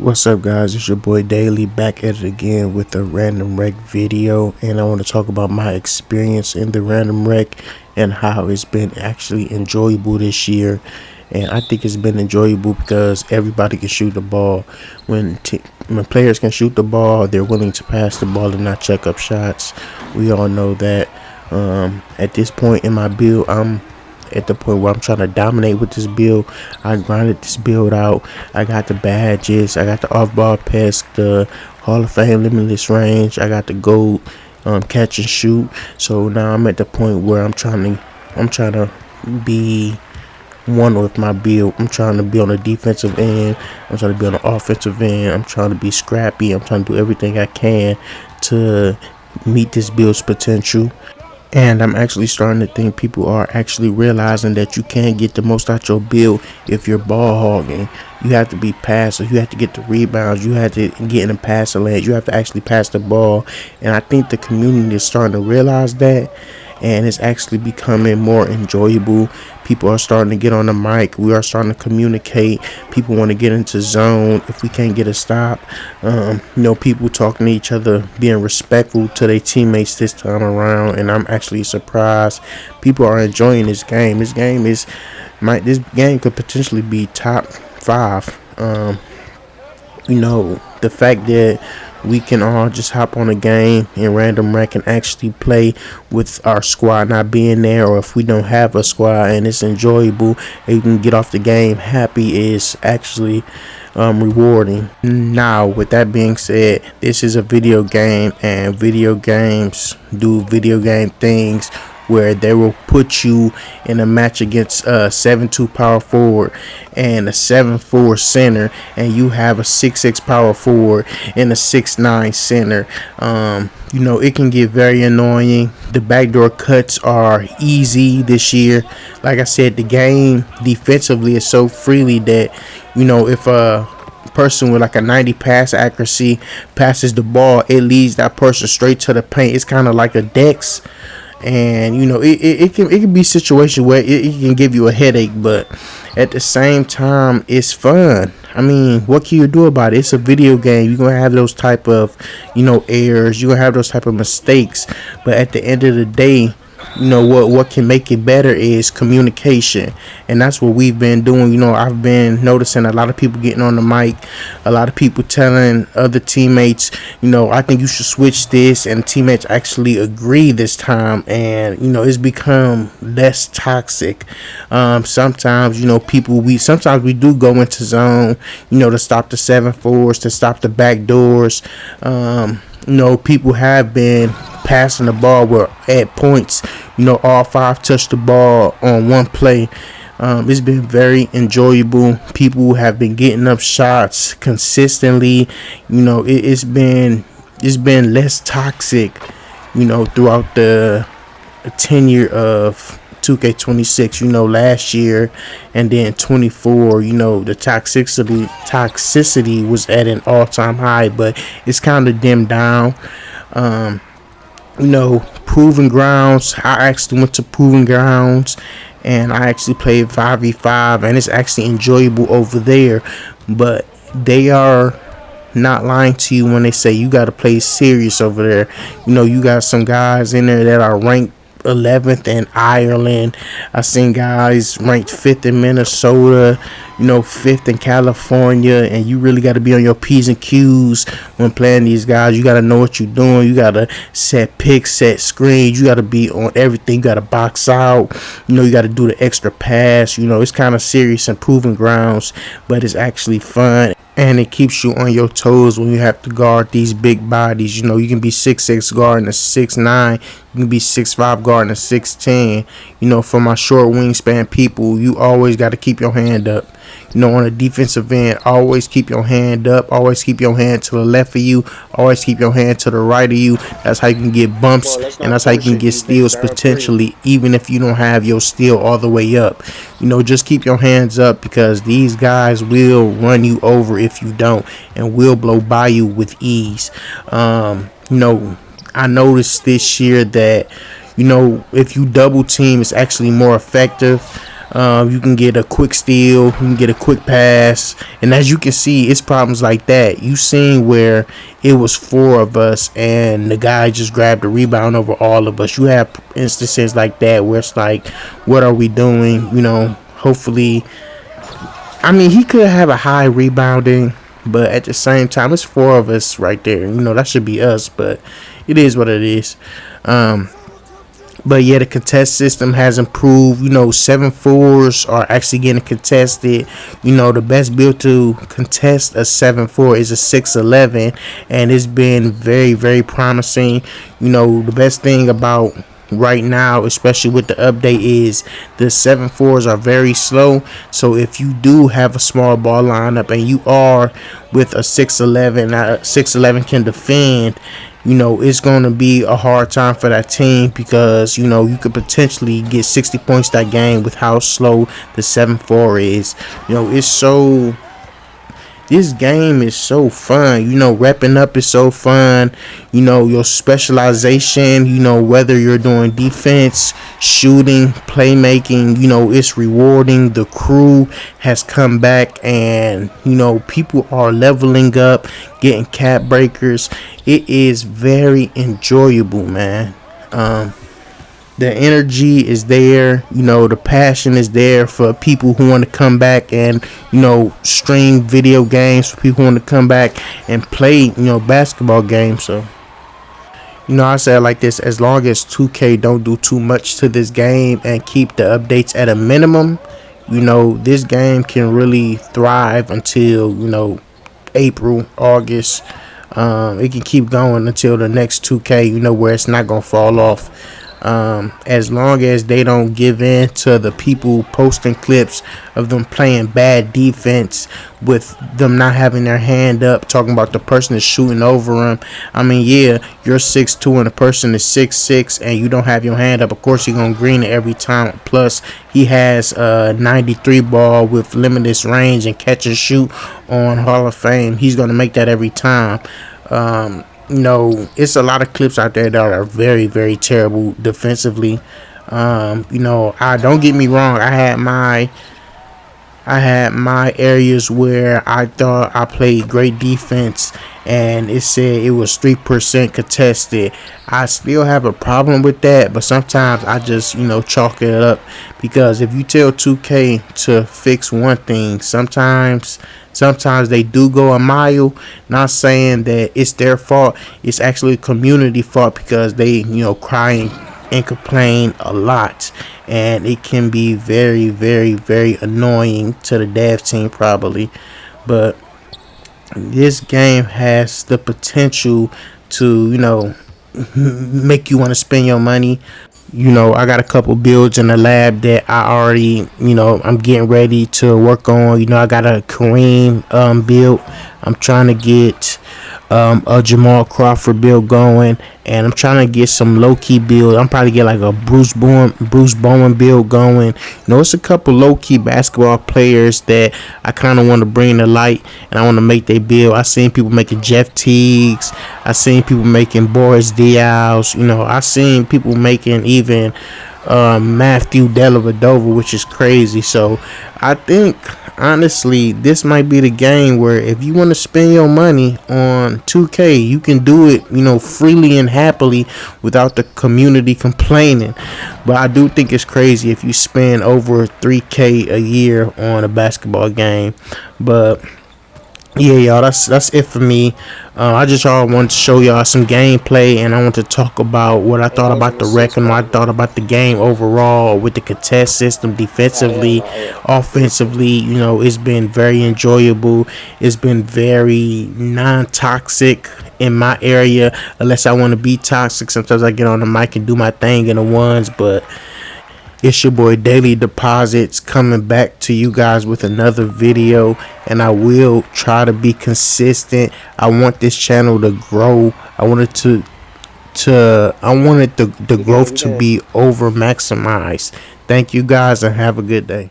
What's up, guys? It's your boy Daily back at it again with a random wreck video, and I want to talk about my experience in the random wreck and how it's been actually enjoyable this year. And I think it's been enjoyable because everybody can shoot the ball. When players can shoot the ball, they're willing to pass the ball and not check up shots. We all know that. At this point in my build, I'm at the point where I'm trying to dominate with this build. I grinded this build out. I got the badges. I got the off-ball pass, the Hall of Fame limitless range. I got the gold catch and shoot. So now I'm at the point where I'm trying to be one with my build. I'm trying to be on the defensive end. I'm trying to be on the offensive end. I'm trying to be scrappy. I'm trying to do everything I can to meet this build's potential. And I'm actually starting to think people are actually realizing that you can't get the most out your build if you're ball hogging. You have to be passive. You have to get the rebounds. You have to get in the passing lanes. You have to actually pass the ball. And I think the community is starting to realize that. And it's actually becoming more enjoyable. People are starting to get on the mic. We are starting to communicate. People want to get into zone if we can't get a stop. People talking to each other, being respectful to their teammates this time around. And I'm actually surprised. People are enjoying this game. This game could potentially be top 5. The fact that we can all just hop on a game in random wreck and actually play with our squad not being there, or if we don't have a squad and it's enjoyable and you can get off the game happy, is actually rewarding. Now, with that being said, this is a video game, and video games do video game things where they will put you in a match against a 7'2" power forward and a 7'4" center, and you have a 6'6" power forward and a 6'9" center. It can get very annoying. The backdoor cuts are easy this year. Like I said, the game defensively is so freely that, if a person with like a 90 pass accuracy passes the ball, it leads that person straight to the paint. It's kind of like a Dex. And it can be a situation where it can give you a headache, but at the same time it's fun. I mean, what can you do about it? It's a video game. You're gonna have those type of errors. You're gonna have those type of mistakes, but at the end of the day, what can make it better is communication, and that's what we've been doing. I've been noticing a lot of people getting on the mic, a lot of people telling other teammates, I think you should switch this, and teammates actually agree this time, and it's become less toxic. Sometimes we do go into zone, to stop the 7'4s, to stop the back doors. People have been passing the ball where at points, all 5 touched the ball on one play. It's been very enjoyable. People have been getting up shots consistently. It's been less toxic, throughout the tenure of 2K26, last year, and then 24, the toxicity was at an all-time high, but it's kind of dimmed down. Proving Grounds, I actually went to Proving Grounds and I actually played 5v5, and it's actually enjoyable over there, but they are not lying to you when they say you got to play serious over there. You got some guys in there that are ranked 11th in Ireland. I seen guys ranked 5th in Minnesota, 5th in California, and you really got to be on your P's and Q's when playing these guys. You got to know what you're doing. You got to set picks, set screens. You got to be on everything. You got to box out. You got to do the extra pass. It's kind of serious and Proving Grounds, but it's actually fun. And it keeps you on your toes when you have to guard these big bodies. You can be 6'6" guarding a 6'9". You can be 6'5" guarding a 6'10". For my short wingspan people, you always got to keep your hand up. On a defensive end, always keep your hand up. Always keep your hand to the left of you. Always keep your hand to the right of you. That's how you can get bumps, and that's how you can get steals potentially, even if you don't have your steal all the way up. Just keep your hands up, because these guys will run you over if you don't, and will blow by you with ease. I noticed this year that if you double team, it's actually more effective. You can get a quick steal, you can get a quick pass, and as you can see, it's problems like that. You seen where it was 4 of us and the guy just grabbed the rebound over all of us. You have instances like that where it's like, what are we doing? Hopefully, I mean, he could have a high rebounding, but at the same time, it's 4 of us right there. That should be us, but it is what it is. But yeah, the contest system has improved. 7-4s are actually getting contested. The best build to contest a 7-4 is a 6-11, and it's been very, very promising. The best thing about right now, especially with the update, is the 7-4s are very slow. So if you do have a small ball lineup and you are with a 6-11, 6-11 can defend, it's going to be a hard time for that team, because you could potentially get 60 points that game with how slow the 7-4 is. This game is so fun. Repping up is so fun. Your specialization, whether you're doing defense, shooting, playmaking, it's rewarding. The crew has come back, and people are leveling up, getting cap breakers. It is very enjoyable, man. The energy is there, the passion is there for people who want to come back and stream video games, for people who want to come back and play basketball games. So I say it like this: as long as 2K don't do too much to this game and keep the updates at a minimum, this game can really thrive until April, August. It can keep going until the next 2K, where it's not gonna fall off. As long as they don't give in to the people posting clips of them playing bad defense, with them not having their hand up, talking about the person is shooting over them. I mean, yeah, you're 6'2" and the person is 6'6", and you don't have your hand up. Of course, you're gonna green it every time. Plus, he has a 93 ball with limitless range and catch and shoot on Hall of Fame. He's gonna make that every time. It's a lot of clips out there that are very, very terrible defensively. I don't get me wrong. I had my areas where I thought I played great defense, and it said it was 3% contested. I still have a problem with that, but sometimes I just chalk it up, because if you tell 2K to fix one thing, sometimes they do go a mile. Not saying that it's their fault. It's actually a community fault, because they cry and complain a lot, and it can be very, very, very annoying to the dev team probably. But this game has the potential to make you want to spend your money. I got a couple builds in the lab that I already, I'm getting ready to work on. I got a Kareem build. I'm trying to get a Jamal Crawford build going, and I'm trying to get some low-key build. I'm probably get like a Bruce Bowen build going. It's a couple low-key basketball players that I kind of want to bring to light, and I want to make their build. I seen people making Jeff Teagues. I seen people making Boris Diaw. I seen people making even Matthew Dellavedova, which is crazy. So I think, honestly, this might be the game where if you want to spend your money on 2K, you can do it, freely and happily without the community complaining. But I do think it's crazy if you spend over 3K a year on a basketball game. But yeah, y'all, that's it for me. I just wanted to show y'all some gameplay, and I want to talk about what I thought about the rec and what I thought about the game overall, with the contest system, defensively, offensively. It's been very enjoyable. It's been very non-toxic in my area, unless I want to be toxic. Sometimes I get on the mic and do my thing in the ones, but it's your boy Daily Deposits coming back to you guys with another video, and I will try to be consistent. I want this channel to grow. I wanted the growth to be over maximized. Thank you guys, and have a good day.